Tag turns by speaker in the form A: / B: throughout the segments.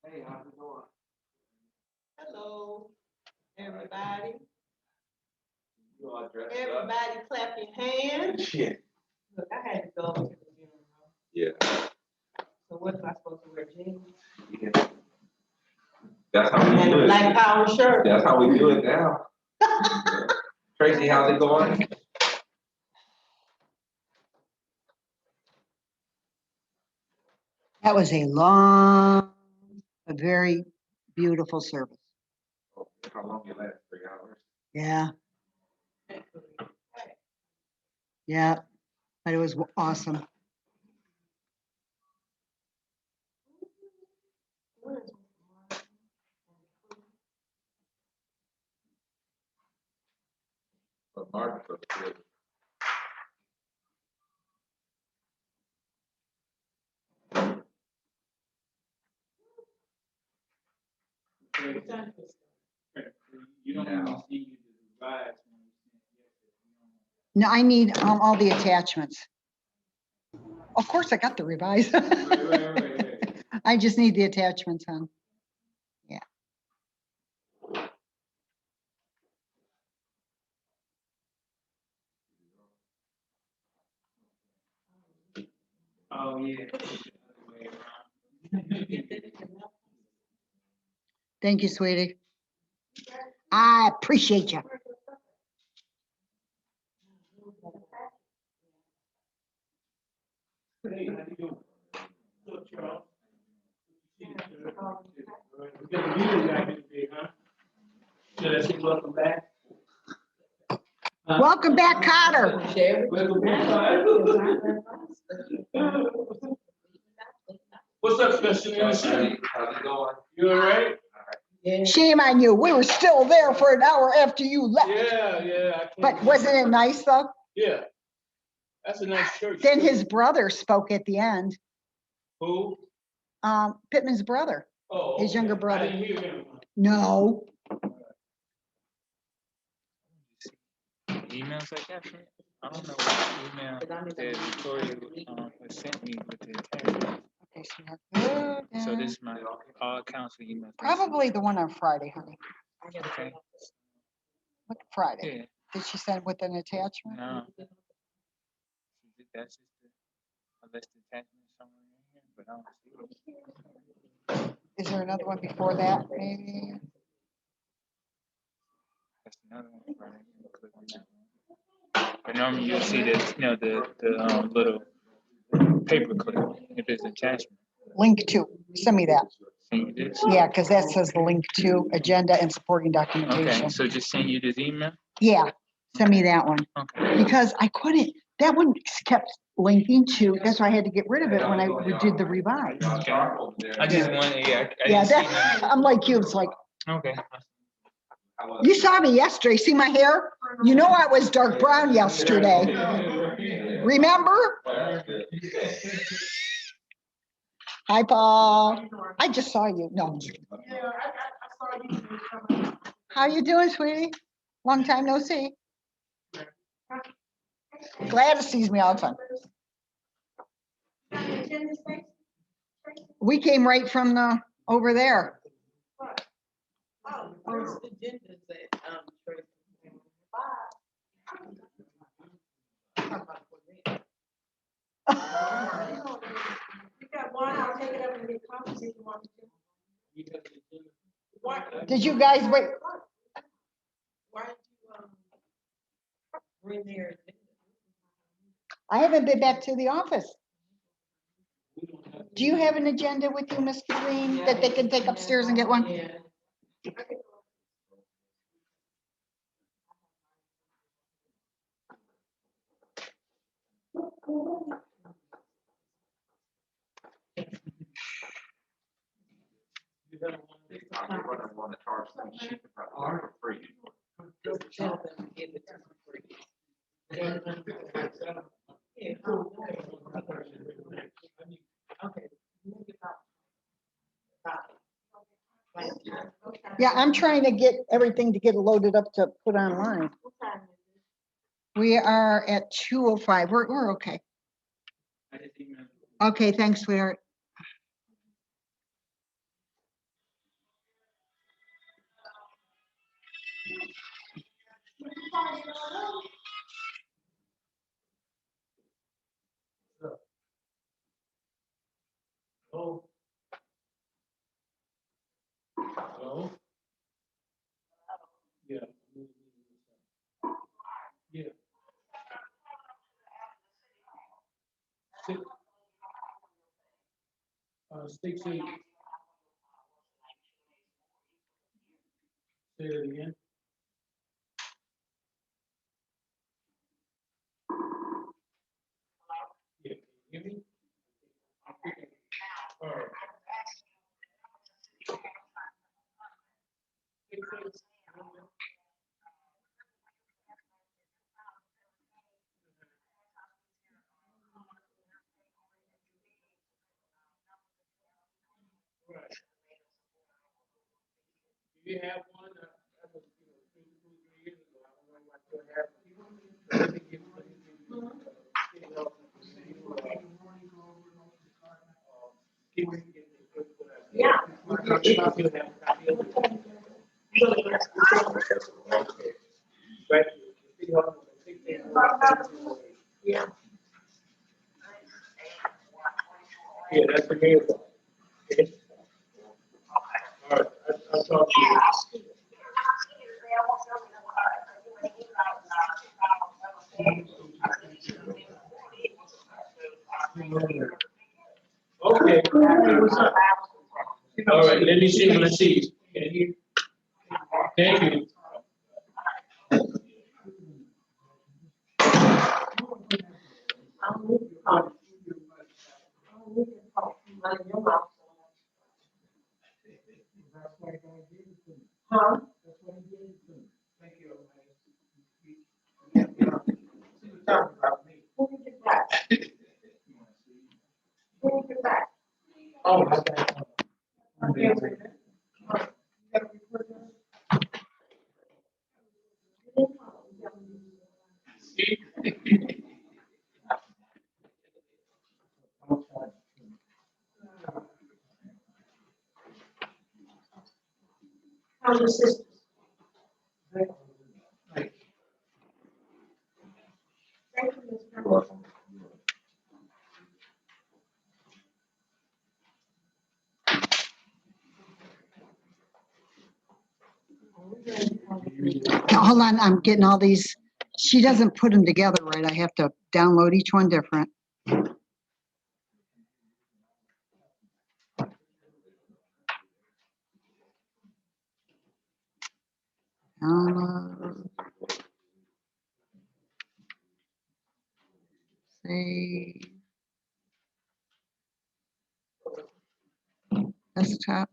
A: Hey, how's it going?
B: Hello, everybody.
A: You all dressed up?
B: Everybody clap your hands.
A: Yeah.
B: Look, I had to go to the funeral.
A: Yeah.
B: So what am I supposed to wear, jeans?
A: Yeah. That's how we
B: And
A: do
B: a
A: it.
B: black power shirt?
A: That's how we do it now. Tracy, how's it going?
C: That was a very beautiful service.
A: Oh, how long you last? 3 hours?
C: Yeah, yeah, but it was awesome.
A: But Martin was good.
D: You don't want to see the rise.
C: No, I need all the attachments. Of course, I got the revised.
D: Right.
C: I just need the attachments on.
D: Oh, yeah.
C: Thank you, sweetie. I appreciate you.
D: Hey, how you doing? Look, Charles. We got a video guy here today, huh? Should I say welcome back?
C: Welcome back, Cotter.
D: Welcome back. What's up, Special
A: How's
D: Minister?
A: it going?
D: You all right?
C: Shame on you. We were still there for an hour after you left.
D: Yeah. I can't
C: But wasn't it nice though?
D: Yeah. That's a nice church.
C: Then
D: too.
C: his brother spoke at the end.
D: Who?
C: Pittman's brother.
D: Oh.
C: His younger
D: okay.
C: brother.
D: I didn't hear him.
C: No.
E: Emails I got from you? I don't know what email that Victoria has sent me with the attachment.
C: Okay, sweetheart.
E: So this is my all council email.
C: Probably the one on Friday, honey.
E: Okay.
C: Look, Friday.
E: Yeah.
C: Did she send with an attachment?
E: No. That's just a list of attachments somewhere in here, but I don't see it.
C: Is there another one before that, maybe?
E: That's another one. Friday. Click on that one. But normally you see that, the little paper clip if it's attachment.
C: Link to. Send me that.
E: Send you this.
C: Yeah, because that says the link to agenda and supporting
E: Okay,
C: documentation.
E: so just send you this email?
C: Yeah, send me that one.
E: Okay.
C: Because I couldn't, that one kept linking to, that's why I had to get rid of it when I did the revise.
E: Okay. I just wanted, I
C: Yeah,
E: didn't see
C: that, I'm like you, it's like,
E: none. Okay.
C: you saw me yesterday, see my hair? You know I was dark brown yesterday. Remember? Hi, Paul. I just saw you. No. I'm just kidding. How you doing, sweetie? Long time no see. Gladys sees me all the time. We came right from over there.
B: Where's the agendas at, Tracy? You got one, I'll take it up and get copies if you want to. Why?
C: Did you guys wait?
B: Why did you, bring their agenda?
C: I haven't been back to the office. Do you have an agenda with you, Miss Green, that they can take upstairs and get one?
B: Yeah.
A: I'm gonna want to charge them cheap for free.
B: Just tell them to give it to them free. Yeah, cool. Okay.
C: Yeah, I'm trying to get everything to get loaded up to put online. We are at 2:05. We're okay.
D: I just emailed.
C: Okay, thanks, sweetheart.
D: Yeah. Six. State say. Say it again. Yeah, can you hear me? All right. Right. Do you have one? That was, 2, 3 years ago. I don't know what you have. Let me give you,
B: Yeah. Yeah.
D: Yeah, that's the main one. Okay. All right, I'll talk to you. Okay, what's up? All right, let me see, let's see. Can you? Thank you.
B: Huh? Who can get back? Who can get back?
D: Oh, my God. See?
B: How's your sister? Thank you, Mr. Wilson.
C: Hold on, I'm getting all these. She doesn't put them together right. I have to download each one different. Download. Save. Desktop.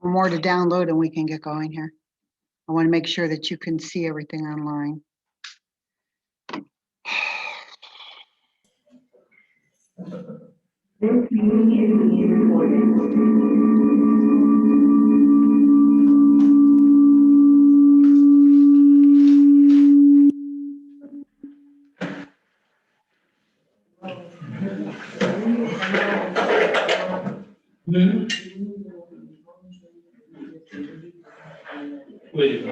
C: More to download and we can get going here. I want to make sure that you can see everything online.
D: Wait.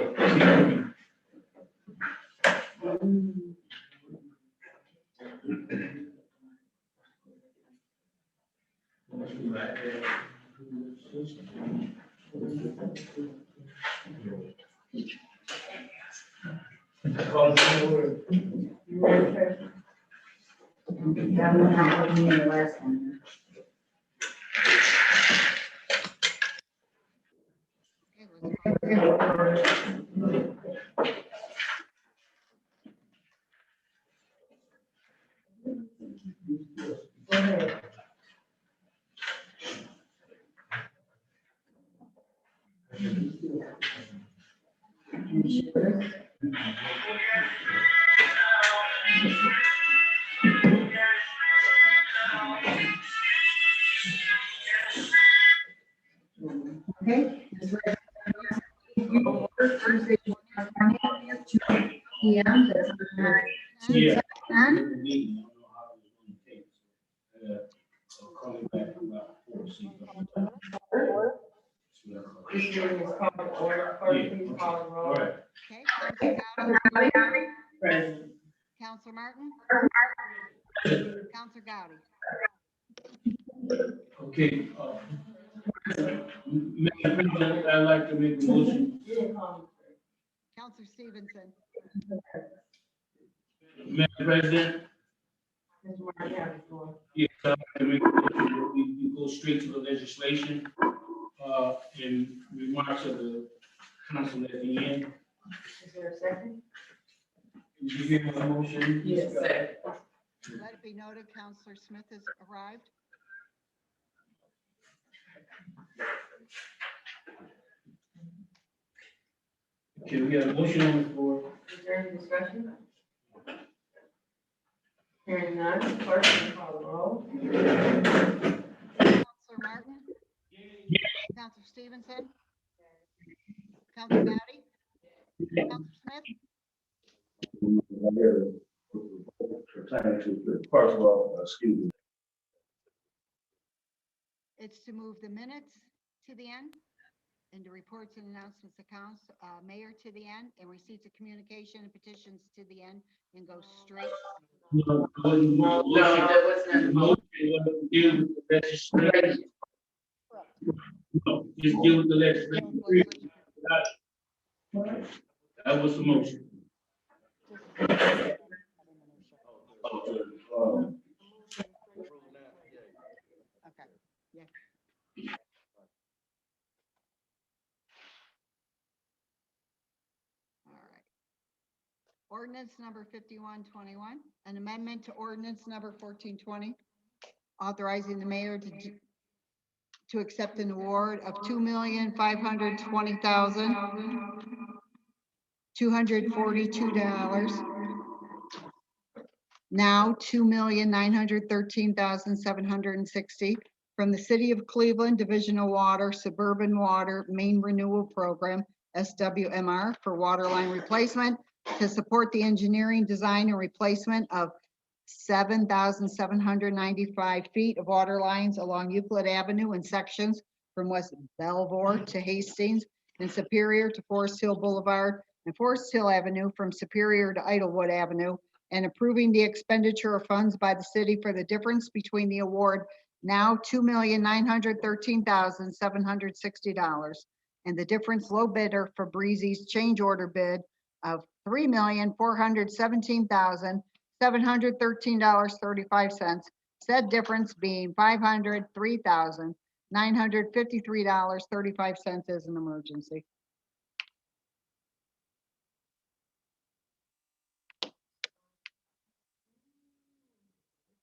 F: Okay. Thursday, July 20th, 2 p.m. That's
D: Yeah.
F: 10.
D: I'll call you back about 4 seconds.
B: This meeting is called to order. First, please call the
D: All
B: roll.
D: right.
C: Okay, Counselor Gowdy,
D: President.
C: Counselor Martin, Counselor Gowdy.
D: Okay, Madam President, I'd like to make a motion.
C: Counselor Stevenson.
D: Madam President,
B: Mr. Martin, you have the floor.
D: yes, I'd like to make a motion that we go straight to the legislation, and remarks of the council at the end.
B: Is there a second?
D: Did you hear my motion?
B: Yes.
C: Let it be noted, Counselor Smith has arrived.
D: Okay, we have a motion on the floor.
B: Is there any discussion? Hearing none, clerk, please call the roll.
C: Counselor Martin? Counselor Stevenson? Counselor Gowdy? Counselor Smith?
G: Pertaining to the parcel, excuse me.
C: It's to move the minutes to the end, and the reports and announcements accounts, mayor to the end, and receipts of communication and petitions to the end, and go straight.
D: No, that wasn't. The motion was to deal with the legislation. No, just deal with the legislation. That was the motion.
C: Okay, yeah. All right. Ordinance number 5121, an amendment to ordinance number 1420, authorizing the mayor to accept an award of $2,520,242. Now $2,913,760 from the City of Cleveland Division of Water Suburban Water Main Renewal Program, SWMR, for water line replacement to support the engineering, design, and replacement of 7,795 feet of water lines along Euclid Avenue in sections from West Belvoir to Hastings and Superior to Forest Hill Boulevard and Forest Hill Avenue from Superior to Idlewood Avenue, and approving the expenditure of funds by the city for the difference between the award, now $2,913,760, and the difference low bidder for Breezy's change order bid of $3,417,713.35, said difference being $503,953.35 as an emergency.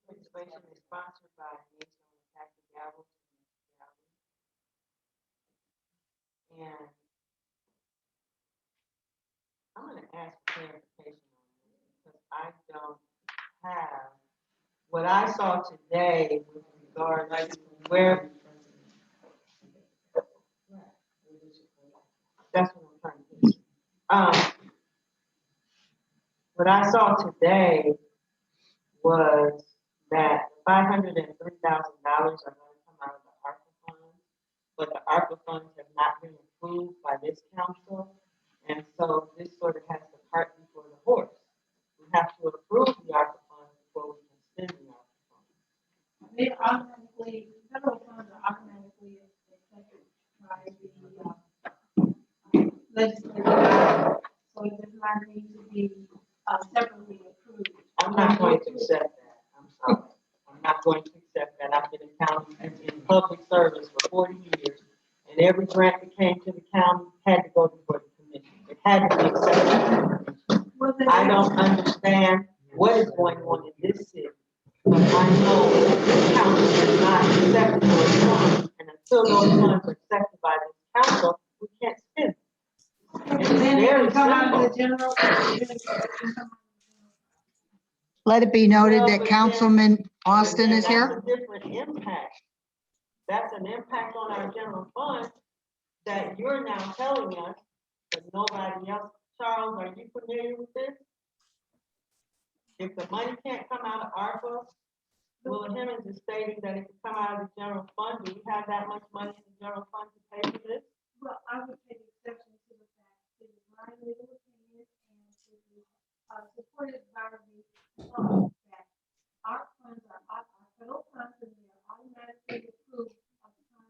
B: Legislation is sponsored by Nathan Patrick Galvin. And I'm gonna ask for clarification on this, because I don't have, what I saw today with regard to where. That's what I'm trying to do. What I saw today was that $503,000 are going to come out of the ARPA funds, but the ARPA funds have not been approved by this council, and so this sort of has the cart before the horse. We have to approve the ARPA funds before we can spend the ARPA funds.
H: They automatically, federal funds are automatically accepted by the legislature, so it does not need to be separately approved.
B: I'm not going to accept that. I'm sorry. I'm not going to accept that. I've been in county, in public service for 40 years, and every grant that came to the county had to go before the commission. It had to be accepted. I don't understand what is going on in this city, but I know the county has not accepted those funds, and until those funds are accepted by the council, we can't spend them.
H: And then it can come out of the general.
C: Let it be noted
B: Well,
C: that
B: but
C: Councilman Austin is
B: That's
C: here.
B: a different impact. That's an impact on our general fund that you're now telling us, but nobody else. Charles, are you familiar with this? If the money can't come out of ARPA, Will Hemmings is stating that it can come out of the general fund. Do we have that much money in the general fund to pay for this?
H: Well, I would take exception to the fact that it's my legal opinion and it is supported by the law that our funds are our federal funds and they are automatically approved upon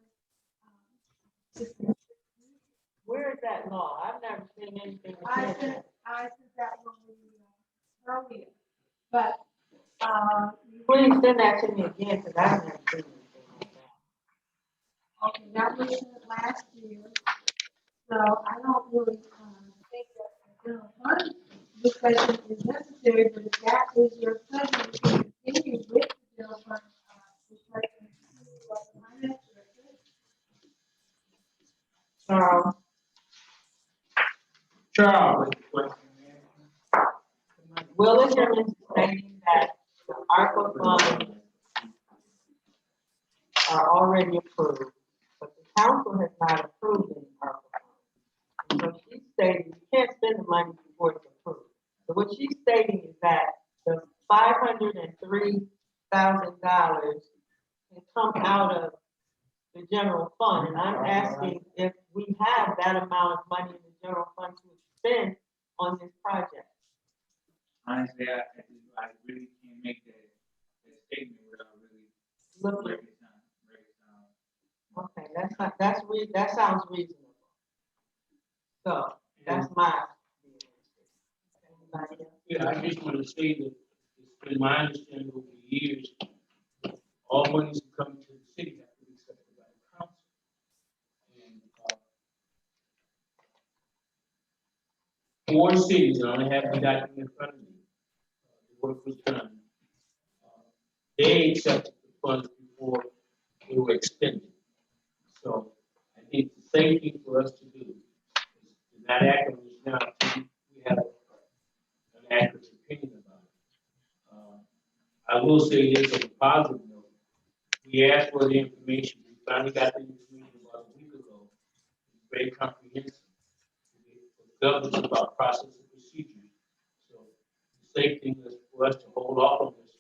B: Where is that law? I've never seen anything.
H: I said that when we earlier, but
B: Please send that to me again, because I've never seen anything like that.
H: okay, that was last year. So I don't really think that the general fund discussion is necessary, but if that is your pleasure, you can continue with the general fund discussion.
D: Charles, question.
B: Willis is stating that the ARPA funds are already approved, but the council has not approved any ARPA funds. And so she's stating you can't spend the money before it's approved. So what she's stating is that the $503,000 can come out of the general fund. And I'm asking if we have that amount of money in the general fund to spend on this project.
E: Honestly, I really can't make that statement without really breaking it down.
B: Okay, that sounds reasonable. So that's my. Anybody else?
D: Yeah, I just want to say that it's been my understanding over the years, all monies that come to the city have to be accepted by the council. And 4 cities, and I only have the document in front of me, the work was done. They accepted the funds before they were extended. So I think the same thing for us to do is to not act on this now until we have an accurate opinion about it. I will say this on a positive note. We asked for the information. We finally got the information about a week ago. It's very comprehensive. It governs about process and procedures. So the safe thing is for us to hold off on this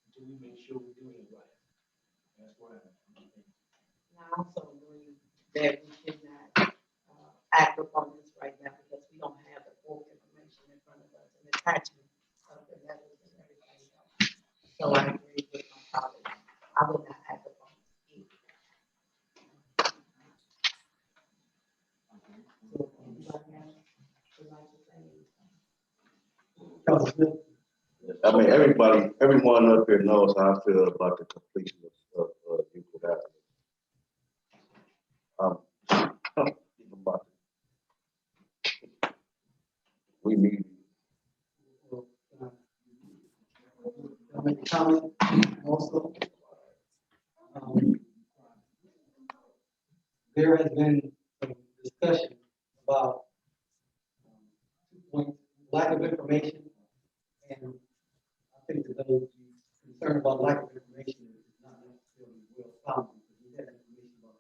D: until we make sure we're doing it right. That's what I think.
B: I also agree that we should not act upon this right now because we don't have the full information in front of us and attachment of the letters and everything else. So I agree with my colleague. I would not act upon it. So, anybody else would like to say anything?
G: I mean, everyone up here knows how I feel about the completion of Euclid Avenue. We need.
I: I'll make a comment also. There has been some discussion about 2 points, lack of information, and I think that those concerned about lack of information is not necessarily well founded, because we had information about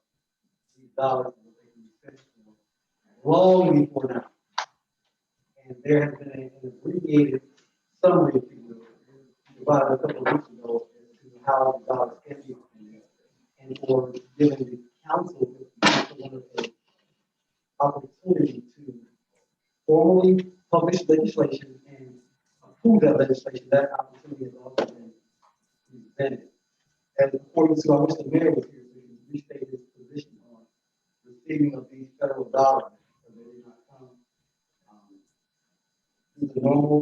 I: these dollars and what they can be spent for long before now. And there has been an abbreviated summary, if you will, provided a couple of weeks ago as to how the dollars can be spent. And for giving the council the opportunity to formally publish legislation and approve that legislation, that opportunity has also been presented. And according to, I wish the mayor was here so he could restate his position on receiving of these federal dollars, so they did not come through the normal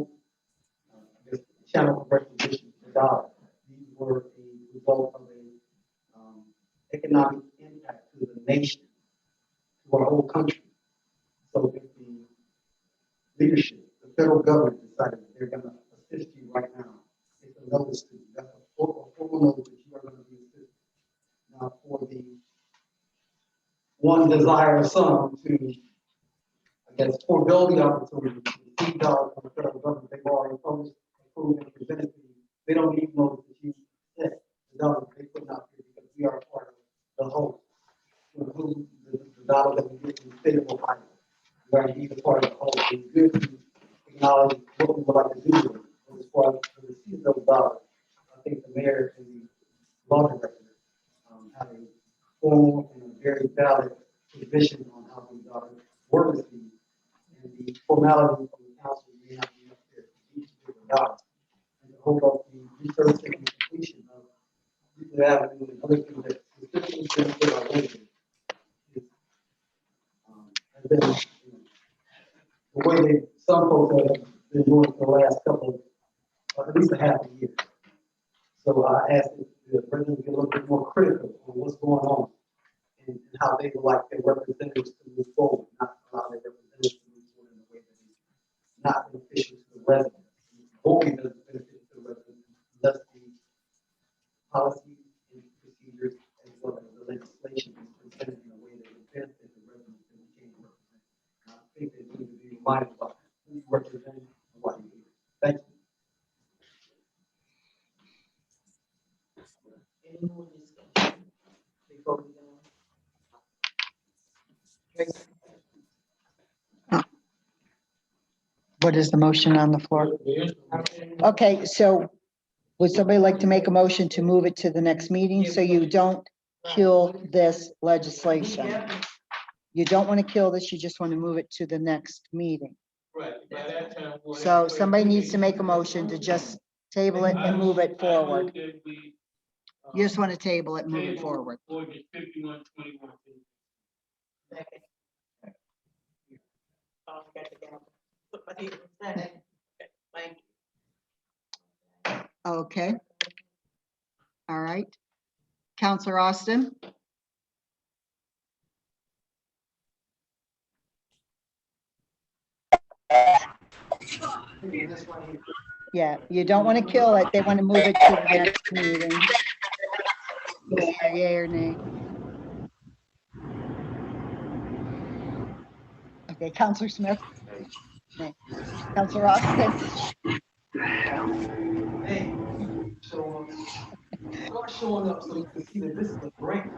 I: channel of requisition for dollars. These were a result of a economic impact to the nation, to our whole country. So if the leadership, the federal government decided that they're going to assist you right now, it's a notice to you. That's a formal notice that you are going to be assisted. Now, for the one desire of some to, I guess, forego the opportunity to receive dollars from the federal government, they've already published, approved, and presented to you. They don't need notice that you set the dollars they put out here because we are part of the whole. To include the dollars that we get from the state of Ohio. We are indeed a part of the whole. It's good to acknowledge what we would like to do with it. But as far as to receive those dollars, I think the mayor and the law director have a formal and a very valid position on how I'll be work with you. And the formality of the council may not be up there for each of the dollars. And to hold up the research and completion of Euclid Avenue and other things that specifically benefit our residents is, has been, you know, the way they, some folks have been doing for the last couple, at least a half a year. So I asked the president to be a little bit more critical on what's going on and how they would like their representatives to move forward, not allow their representatives to move forward in a way that is not beneficial to the residents. Hoping that it's beneficial to the residents, unless the policies and procedures as well as the legislation is presented in a way that would benefit the residents that we can't represent. And I think they need to be reminded about who you represent and why you're here. Thank you.
B: Any more discussion before we go? Tracy?
C: What is the motion on the floor? Okay, so would somebody like to make a motion to move it to the next meeting so you don't kill this legislation? You don't want to kill this, you just want to move it to the next meeting.
D: Right, by that time. we'll
C: So
D: have-
C: somebody needs to make a motion to just table it and move it
D: I
C: forward.
D: move that we,
C: You just want to table it and move it
D: table
C: forward.
D: Ordinance 5121.
B: Second. Oh, I got the gavel. Somebody second. Thank you.
C: Okay. All right. Counselor Austin? Yeah, you don't want to kill it. They want to move it to the next meeting. Yay or nay? Okay, Counselor Smith? Nay. Counselor Austin?
I: Hey, so start showing up so you can see that this is a grant.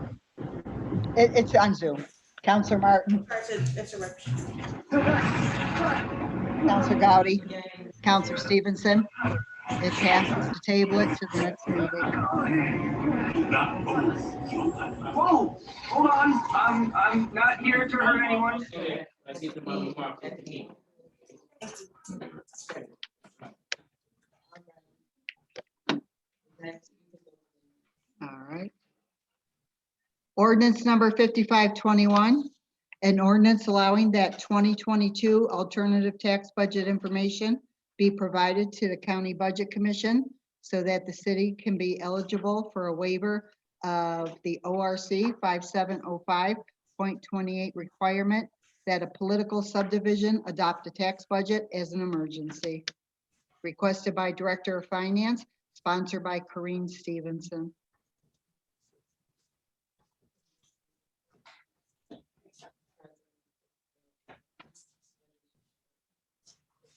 C: It's on Zoom. Counselor Martin? Counselor Gowdy? Counselor Stevenson? It passes to table it to the next meeting.
J: Whoa, hold on, I'm not here to hurt anyone.
D: I get to my remarks at the end.
C: All right. Ordinance number 5521, an ordinance allowing that 2022 alternative tax budget information be provided to the County Budget Commission so that the city can be eligible for a waiver of the ORC 5705.28 requirement that a political subdivision adopt a tax budget as an emergency. Requested by Director of Finance, sponsored by Corinne Stevenson.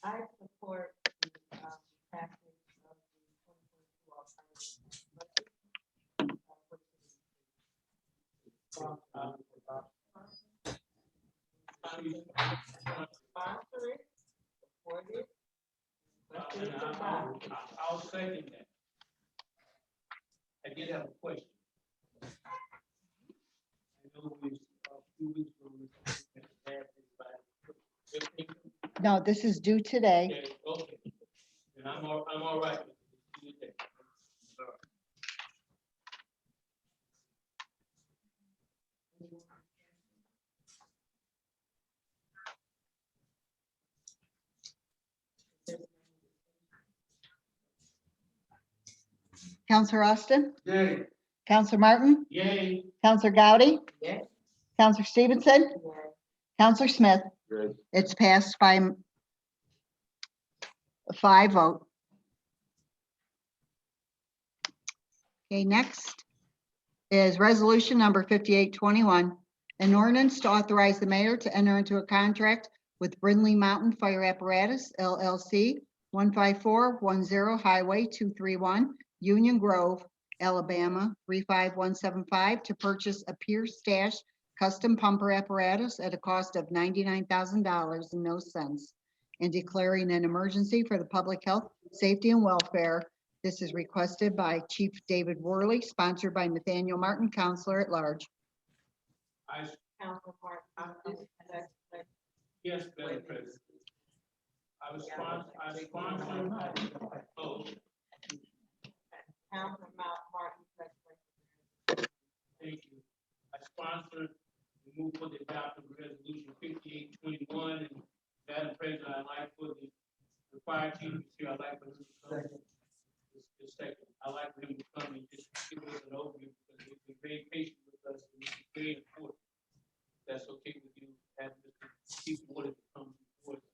B: I support the passage of the 2022 alternative budget. Sponsor it, support it.
D: I'll second that. I did have a question. I know we, a few weeks ago, we had everybody.
C: No, this is due today.
D: Okay. And I'm all right with it. All right.
C: Counselor Austin?
I: Yay.
C: Counselor Martin?
D: Yay.
C: Counselor Gowdy?
B: Yes.
C: Counselor Stevenson?
B: Yes.
C: Counselor Smith?
G: Yes.
C: It's passed by a 5 vote. Okay, next is resolution number 5821, an ordinance to authorize the mayor to enter into a contract with Brindley Mountain Fire Apparatus LLC, 15410 Highway 231, Union Grove, Alabama, 35175, to purchase a Pierce Stash custom pumper apparatus at a cost of $99,000 and no cents, and declaring an emergency for the public health, safety, and welfare. This is requested by Chief David Worley, sponsored by Nathaniel Martin, Counselor at Large.
D: I
B: Council Martin,
D: I was sponsored, oh,
B: Councilman Martin,
D: thank you. I sponsored the move for the adoption of resolution 5821, and Madam President, I'd like for the fire chief here, I'd like for him to come. The second, I'd like for him to come and just give us an overview, because they've been very patient with us, and it's very important. That's okay with you, have Mr. Chief Warden to come before us.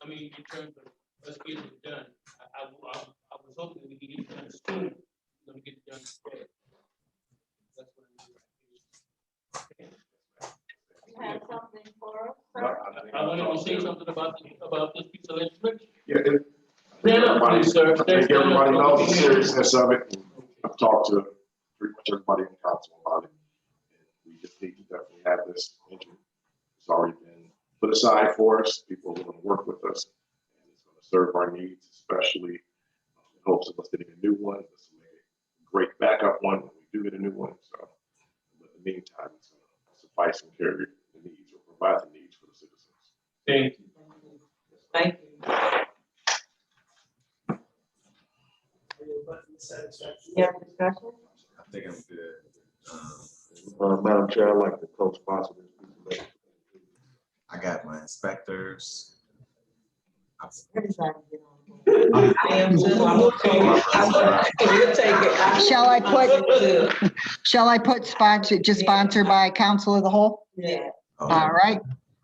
D: I mean, in terms of us getting it done, I was hoping we could get it done sooner, we're gonna get it done today. That's what I'm doing.
B: you have something for us,
G: No,
B: sir?
D: I wanted to say something about this piece of legislation.
G: Yeah,
D: Stand up, please, sir.
G: I think everybody knows the seriousness of it. I've talked to pretty much everybody in council about it. We just need to definitely have this engine. It's already been put aside for us. People are going to work with us, and it's going to serve our needs, especially in hopes of us getting a new one. This will make a great backup one when we do get a new one. So, but in the meantime, it's going to suffice and carry the needs or provide the needs for the citizens.
D: Thank you.
B: Thank you. You have discussion?
K: I think I'm good.
G: Madam Chair, I'd like to co-sponsor this piece of legislation.
K: I got my inspectors.
B: Everybody get on board. I am too, I'm okay. We'll take it.
C: Shall I put sponsor, just sponsored by Council of the Whole?
B: Yeah.
C: All right,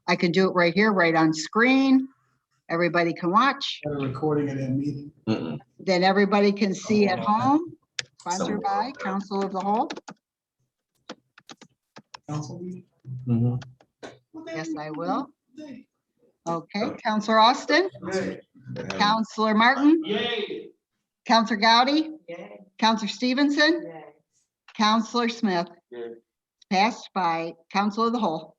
C: I can do it right here, right on screen. Everybody can watch.
I: Recording it in meeting.
C: Then everybody can see at home. Sponsored by Council of the Whole.
I: Council meeting.
C: Yes, I will. Okay, Counselor Austin, Counselor Martin,
D: Yay.
C: Counselor Gowdy,
B: Yay.
C: Counselor Stevenson,
B: Yay.
C: Counselor Smith.
A: Yay.
C: Passed by Council of the Whole.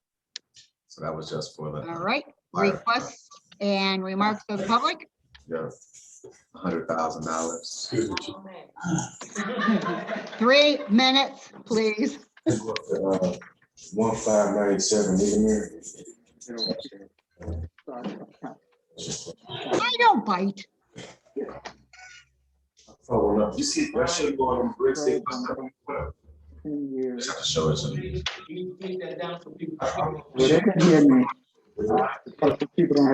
K: So that was just for the.
C: All right, requests and remarks of the public.
K: Yes, $100,000.
C: 3 minutes, please.
G: 1597, Nigger.
C: I don't bite.
G: Following up.
K: You see, that should go on bricks. They just have to show it to me.
D: You take that down for people.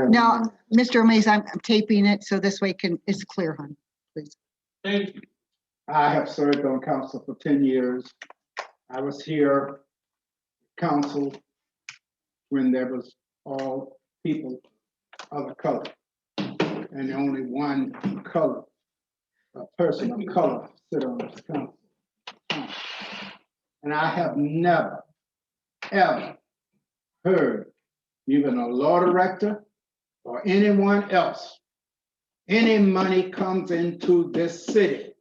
C: No, Mr. Mays, I'm taping it, so this way it's clear, hon, please.
D: Thank you.
L: I have served on council for 10 years. I was here, council, when there was all people of the color. And only one color, a person of color sit on this council. And I have never, ever heard even a law director or anyone else, any money comes into this city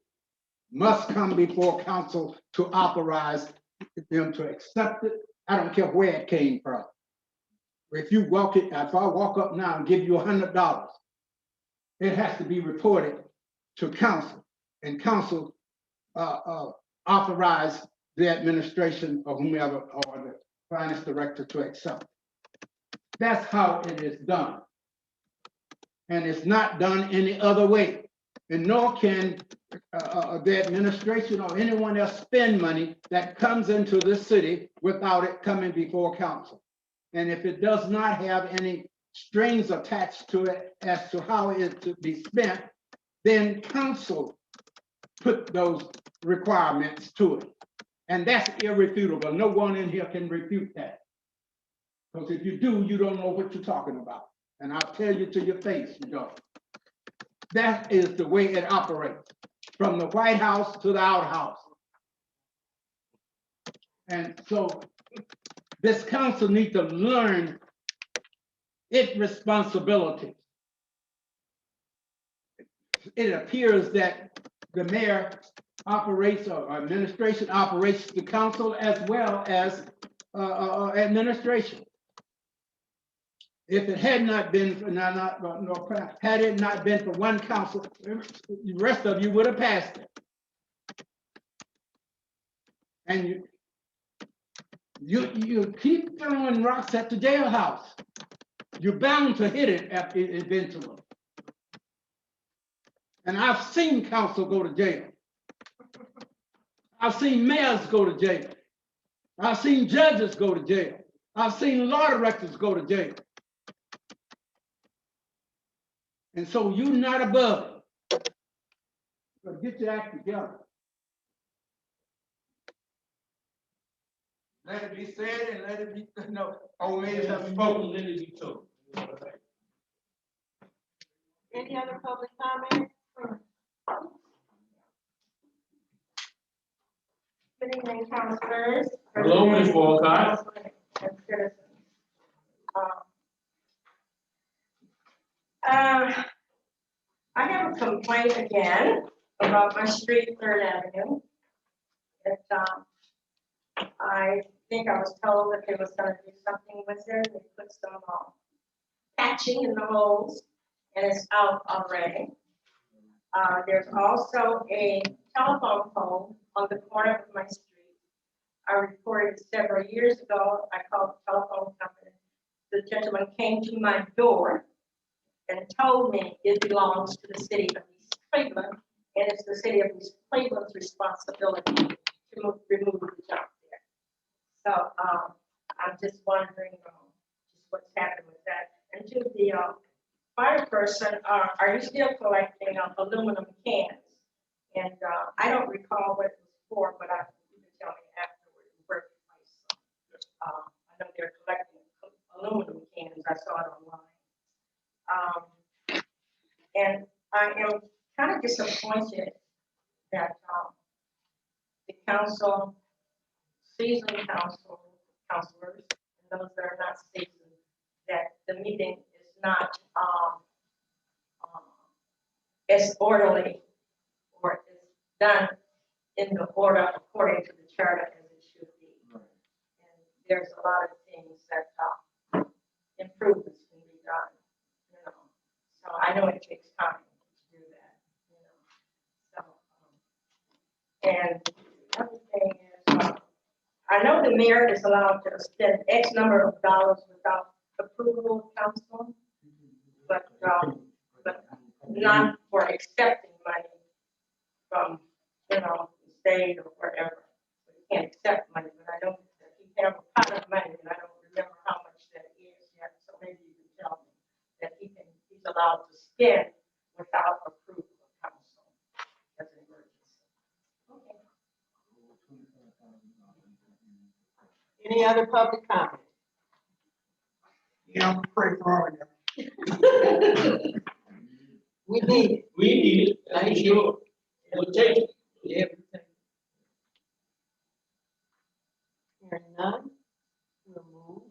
L: must come before council to authorize them to accept it. I don't care where it came from. If you walk it, if I walk up now and give you $100, it has to be reported to council, and council authorize the administration or whomever or the finance director to accept. That's how it is done. And it's not done any other way. And nor can the administration or anyone else spend money that comes into this city without it coming before council. And if it does not have any strings attached to it as to how it is to be spent, then council put those requirements to it. And that's irrefutable. No one in here can refute that. Because if you do, you don't know what you're talking about. And I'll tell you to your face, you don't. That is the way it operates, from the White House to the outhouse. And so this council needs to learn its responsibilities. It appears that the mayor operates or administration operates the council as well as administration. If it had not been for had it not been for one council, the rest of you would have passed it. And you keep throwing rocks at the jailhouse. You're bound to hit it eventually. And I've seen council go to jail. I've seen mayors go to jail. I've seen judges go to jail. I've seen law directors go to jail. And so you're not above it. But get your act together.
A: Let it be said and let it be, no, old ladies have spoken.
D: Let it be told.
B: Any other public comment?
M: Good evening, councilors.
D: Hello, Ms. Walcott.
M: Councilors and citizens. I have a complaint again about my street, Third Avenue. I think I was told that they was gonna do something with it. They put some patching in the holes, and it's out already. There's also a telephone pole on the corner of my street. I reported several years ago. I called the telephone company. The gentleman came to my door and told me it belongs to the city of East Cleveland, and it's the city of East Cleveland's responsibility to remove the junk there. So I'm just wondering just what's happened with that. And to the fire person, are you still collecting aluminum cans? And I don't recall what it was for, but you can tell me afterwards where it was. I know they're collecting aluminum cans. I saw it online. And I am kind of disappointed that the council, seasoned councilors, and those that are not seasoned, that the meeting is not as orderly or is done in the order according to the charter as it should be. And there's a lot of things that improvements can be done, you know. So I know it takes time to do that, you know. So, and the other thing is, I know the mayor is allowed to spend X number of dollars without approval of council, but not for accepting money from, you know, the state or wherever. So you can't accept money, but I know that you have a pot of money, and I don't remember how much that is yet. So maybe you can tell me that he's allowed to spend without approval of council as an emergency. Okay.
B: Any other public comment?
A: Yeah, I'm praying for all of you.
B: We need it.
D: We need it, that's for sure. We'll take it.
B: Everything. Hearing none, we'll move.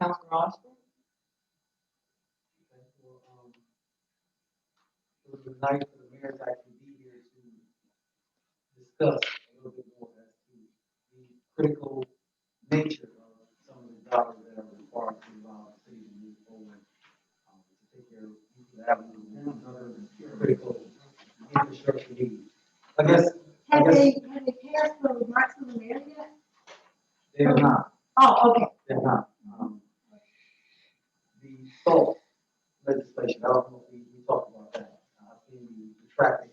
B: Councilor Austin?
I: It would be nice for the mayor to actually be here to discuss a little bit more as to the critical nature of some of the dollars that are required to allow the city to move forward, to take care of Euclid Avenue and other critical infrastructure needs. I guess
H: Have they passed the remarks of the mayor yet?
I: they are not.
H: Oh, okay.
I: They're not. The SALT legislation, I don't know if we talked about that. In the traffic.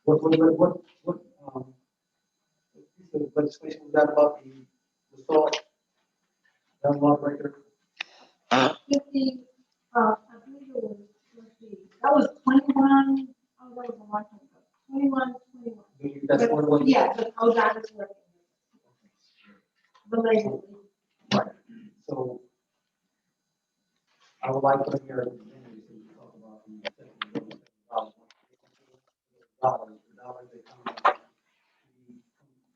I: What piece of legislation was that about the SALT? That law breaker?
H: 50, I believe it was, let's see, that was 21, oh, that was a long time ago. 21.
I: That's what it was?
H: Yeah, but ODOT is working. Belatedly.
I: Right. So I would like to hear the talk about the dollars that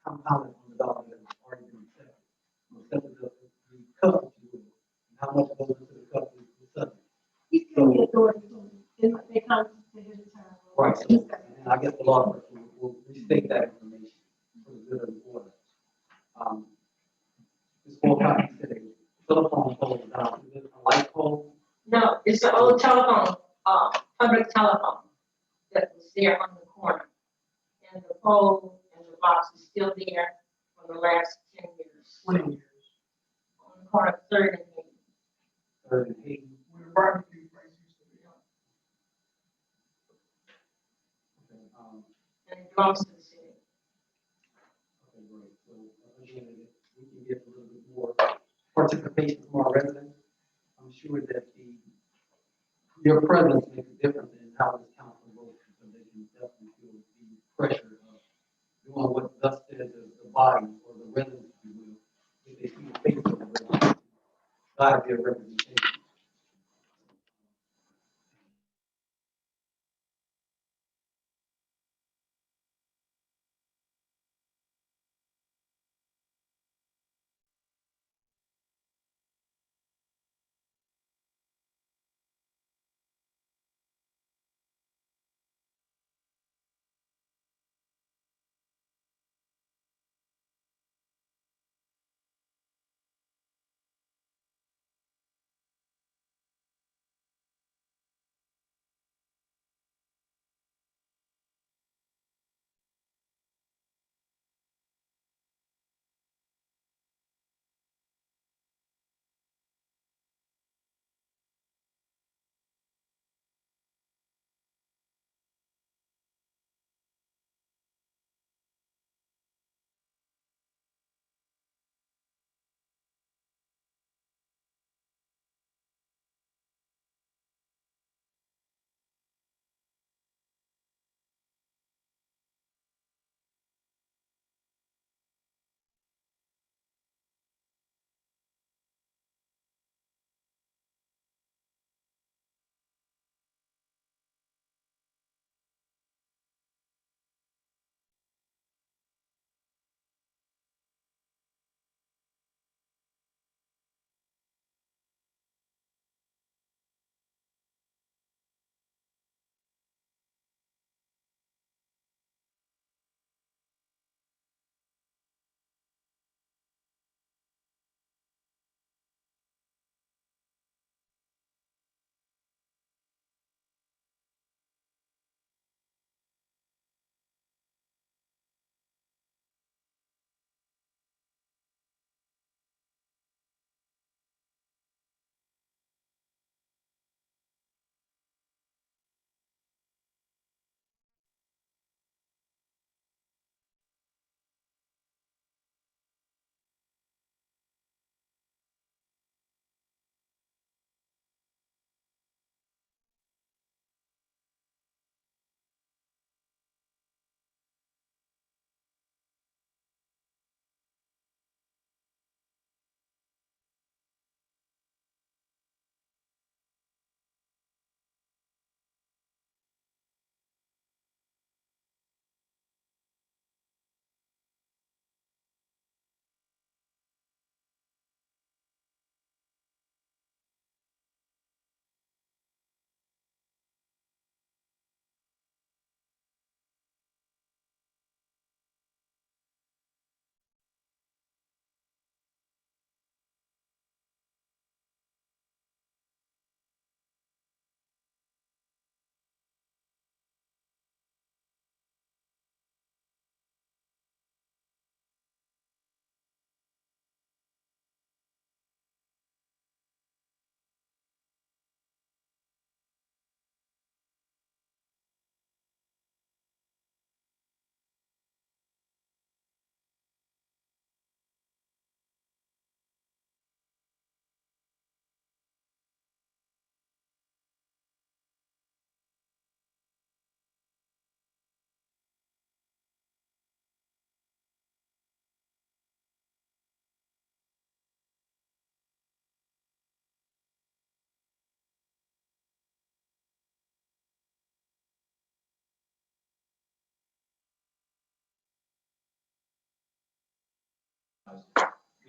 I: compounded on the dollars that have already been accepted. The cup, if you will, and how much goes into the cup is the subject.
H: He's given the authority to, they come to his time.
I: Right, so, and I guess the law clerk will restate that information for the good of the order. This whole copy said a telephone pole down, is it a light pole?
M: No, it's the old telephone, public telephone that was there on the corner. And the pole and the box is still there for the last 10 years.
I: 20 years.
M: On the corner of Third and Main.
I: Third and Hayden.
K: Where the barbecue place used to be on.
I: Okay,
M: And it belongs to the city.
I: okay, great. So again, if we can get a little bit more participation from our residents, I'm sure that your presence makes a difference in how this council votes, because they can definitely feel the pressure of doing what thus said the body or the residents, if you will, if they see the face of the residents, gotta be a representation.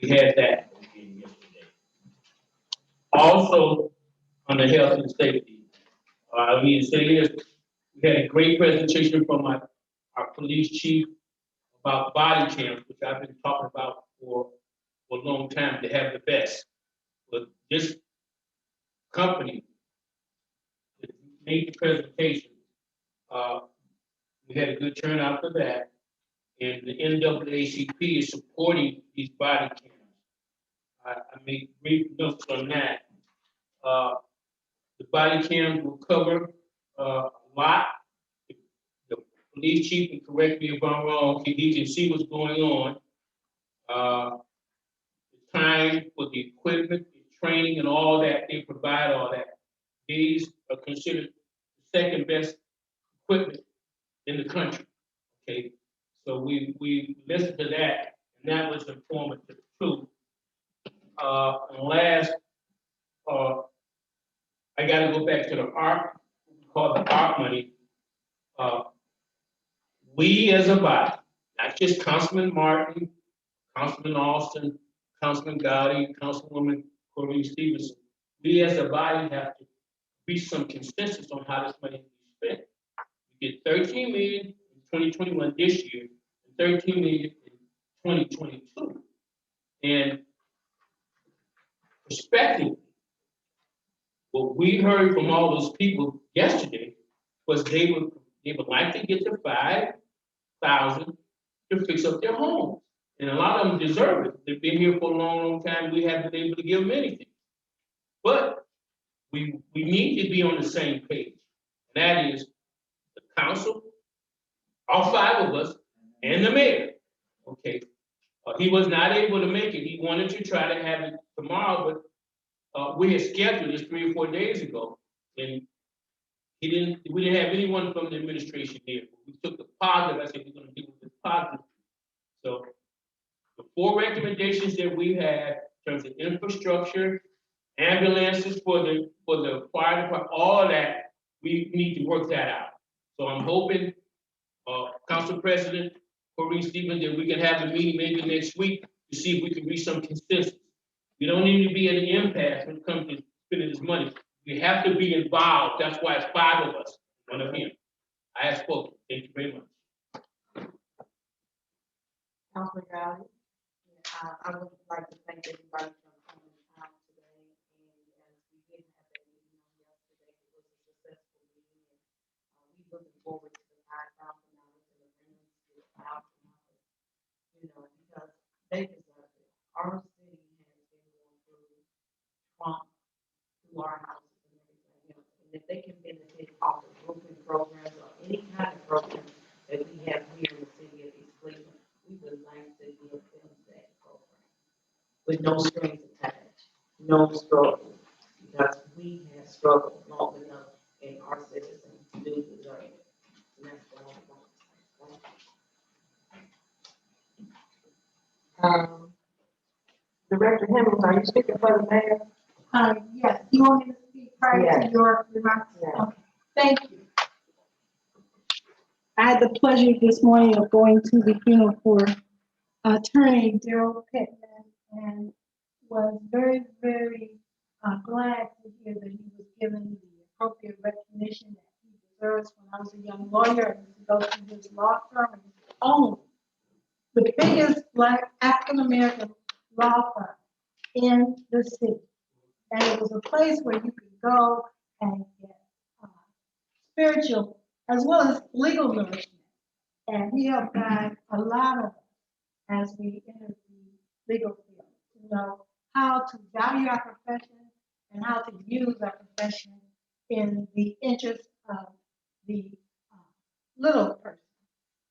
D: We had that yesterday. Also, on the health and safety, I mean, say this, we had a great presentation from our police chief about body cams, which I've been talking about for a long time, to have the best. But this company that made the presentation, we had a good turnout for that. and the NAACP is supporting these body cams. I made brief notes on that. The body cams will cover a lot. The police chief can correct me if I'm wrong, he can see what's going on. The time for the equipment, the training and all that, they provide all that. These are considered the second best equipment in the country, okay? So we listened to that, and that was informative too. And last, I gotta go back to the ARC, called the ARC money. We as a body, not just Councilman Martin, Councilman Austin, Councilman Gowdy, Councilwoman Corrine Stevenson, we as a body have to reach some consensus on how this money is spent. We get 13 million in 2021 this year, and 13 million in 2022. And respectively, what we heard from all those people yesterday was they would like to get to 5,000 to fix up their homes. And a lot of them deserve it. They've been here for a long, long time. We haven't been able to give them anything. But we need to be on the same page. And that is the council, all 5 of us, and the mayor. Okay. He was not able to make it. He wanted to try to have it tomorrow, but we had scheduled this 3 or 4 days ago. And we didn't have anyone from the administration here. We took the positive. I said, we're going to deal with this positive. So the 4 recommendations that we had in terms of infrastructure, ambulances for the fire department, all that, we need to work that out. So I'm hoping, Council President Corrine Stevenson, that we can have a meeting maybe next week to see if we can reach some consensus. We don't need to be at an impasse when it comes to spending this money. We have to be involved. That's why it's 5 of us, one of him. I have spoken. Thank you very much.
B: Councilman Gowdy? I would like to thank everybody for coming out today, and as we did have that meeting on yesterday, it was a successful meeting, and we looking forward to the $5,000 and the rooms to $1,000, because they deserve it. Our city has been going through Trump, through our houses and everything, and if they can benefit off of roofing programs or any kind of program that we have here in the city of East Cleveland, we would like to give them that program with no strings attached, no struggle, because we have struggled long enough and our citizens do deserve it. And that's what I want to say. Director Hemmings, are you speaking for the mayor?
H: Yes, you want me to speak prior
B: Yes.
H: to your remarks?
B: Yes.
H: Okay, thank you. I had the pleasure this morning of going to the funeral for attorney Daryl Pittman, and was very, very glad to hear that he was given the appropriate recognition that he deserves. When I was a young lawyer, I used to go to his law firm, and owned the biggest Black African-American law firm in the city. And it was a place where you could go and get spiritual as well as legal nourishment. And he helped guide a lot of us as we entered the legal field to know how to value our profession and how to use our profession in the interest of the little person.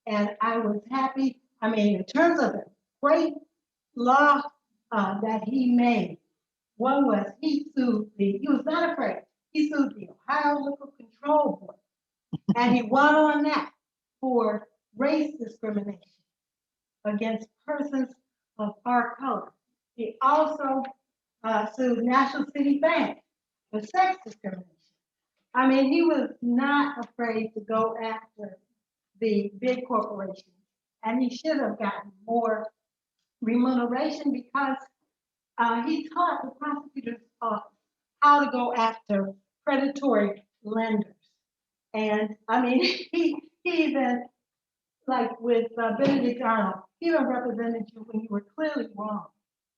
H: And I was happy, in terms of the great law that he made, one was he was not afraid, he sued the Ohio Liquor Control Board. And he won on that for race discrimination against persons of our color. He also sued National City Bank for sex discrimination. He was not afraid to go after the big corporations, and he should have gotten more remuneration because he taught the prosecutor's office how to go after predatory lenders. And he even, like with Benedict Arnold, he even represented you when you were clearly wrong.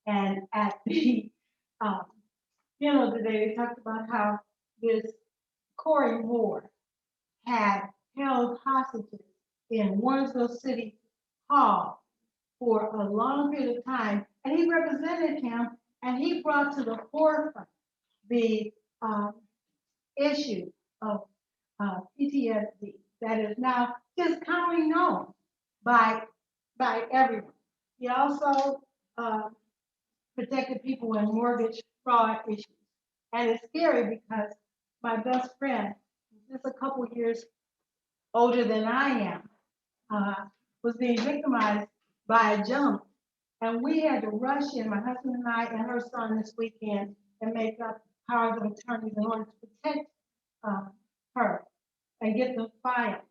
H: And at the funeral today, they talked about how this Corey Moore had held hostages in Warrensville City Hall for a long period of time, and he represented him, and he brought to the forefront the issue of PTSD that is now just commonly known by everyone. He also protected people in mortgage fraud issues. And it's scary because my best friend, just a couple years older than I am, was being victimized by a gentleman. And we had to rush in, my husband and I and her son this weekend, and make up powers of attorneys in order to protect her and get the file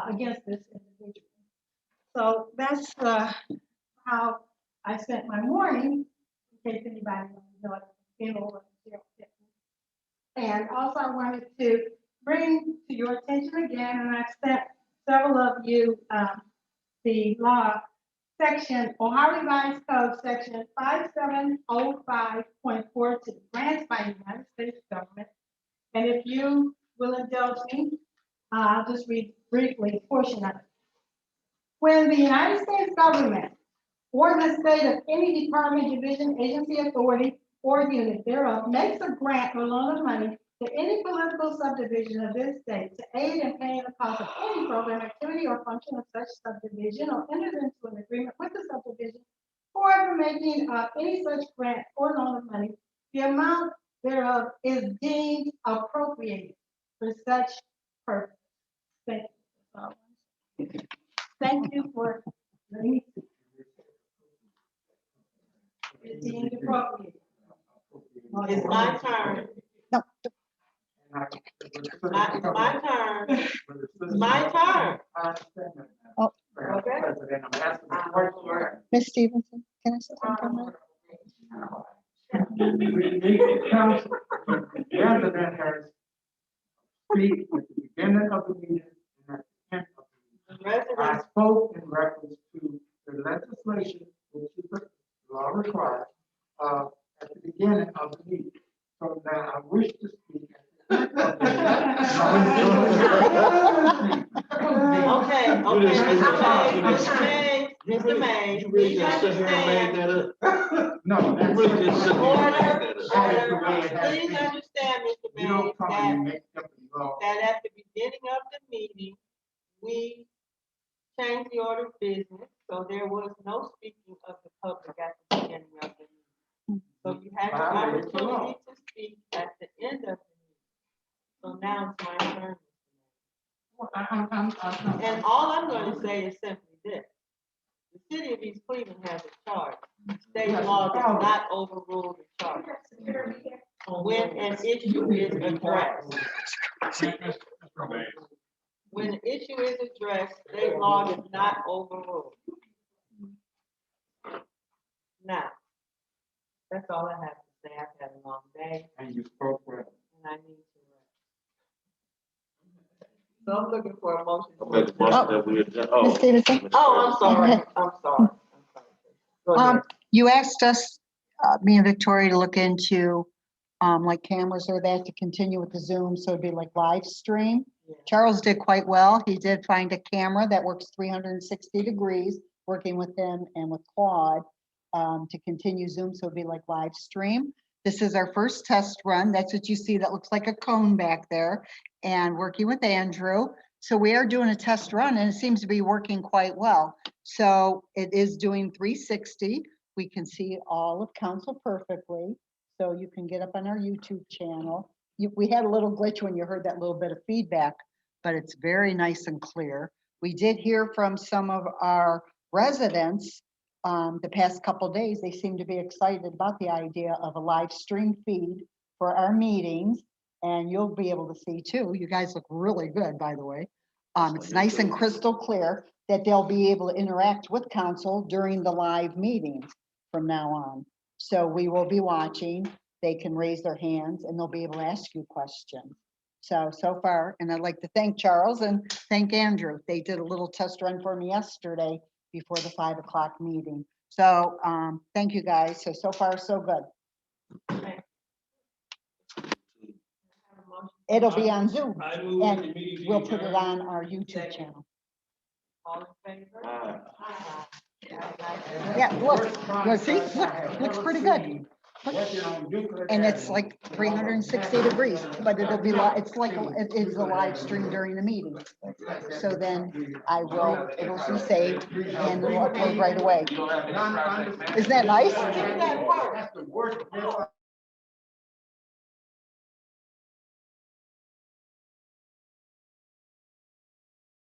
H: against this individual. So that's how I spent my morning, in case anybody wants to know, it came over to Cheryl Pittman. And also I wanted to bring to your attention again, and I've sent several of you the law section, Ohio Revised Code, section 5705.42, grants by the United States government. And if you will indulge me, I'll just read briefly a portion of it. When the United States government or the state of any department, division, agency, authority, or unit thereof makes a grant or loan of money to any political subdivision of this state to aid in paying the cost of any program, activity, or function of such subdivision, or enters into an agreement with the subdivision for the making of any such grant or loan of money, the amount thereof is deemed appropriated for such purpose. Thank you. Thank you for letting me. It's deemed appropriate.
B: It's my turn.
C: No.
B: It's my turn. It's my turn.
C: Oh.
B: Okay.
C: Ms. Stevenson, can I say something?
L: We need the council, rather than her speak at the beginning of the meeting and at the end of the meeting. I spoke in reference to the legislation, which is the law required, at the beginning of the meeting. So now I wish to speak at the end of the meeting.
B: Okay, Mr. Mays,
A: You really just sit here and made that up.
L: No,
A: You
L: that's.
A: really just sit here and made that up.
B: Please understand, Mr.
L: You don't come and
B: Mays,
L: make up the law.
B: that at the beginning of the meeting, we changed the order of business, so there was no speaking of the public at the beginning of the meeting. So you had the opportunity to speak at the end of the meeting. So now it's my turn. And all I'm going to say is simply this. The city of East Cleveland has a charter. State law does not overrule the charter. When an issue is addressed. When an issue is addressed, state law does not overrule. Now, that's all I have to say. I've had a long day.
L: And you spoke well.
B: And I need to rest. So I'm looking for a motion.
A: I make the motion that we adjourn.
C: Ms. Stevenson?
B: Oh, I'm sorry. I'm sorry. Go ahead.
C: You asked us, me and Victoria, to look into like cameras or that to continue with the Zoom, so it'd be like live stream.
B: Yeah.
C: Charles did quite well. He did find a camera that works 360 degrees, working with him and with Claude to continue Zoom, so it'd be like live stream. This is our first test run. That's what you see that looks like a cone back there, and working with Andrew. So we are doing a test run and it seems to be working quite well. So it is doing 360. We can see all of council perfectly. So you can get up on our YouTube channel. We had a little glitch when you heard that little bit of feedback, but it's very nice and clear. We did hear from some of our residents the past couple of days. They seem to be excited about the idea of a live stream feed for our meetings. And you'll be able to see too. You guys look really good, by the way. It's nice and crystal clear that they'll be able to interact with council during the live meetings from now on. So we will be watching. They can raise their hands and they'll be able to ask you questions. So far, and I'd like to thank Charles and thank Andrew. They did a little test run for me yesterday before the 5 o'clock meeting. So thank you guys. So far, so good. It'll be on Zoom and we'll put it on our YouTube channel.
B: All in favor?
A: Aye.
B: Aye.
C: Yeah, look, see, look, looks pretty good. And it's like 360 degrees, but it'll be, it's like, it is a live stream during the meeting. So then it'll be saved and it'll upload right away. Isn't that nice?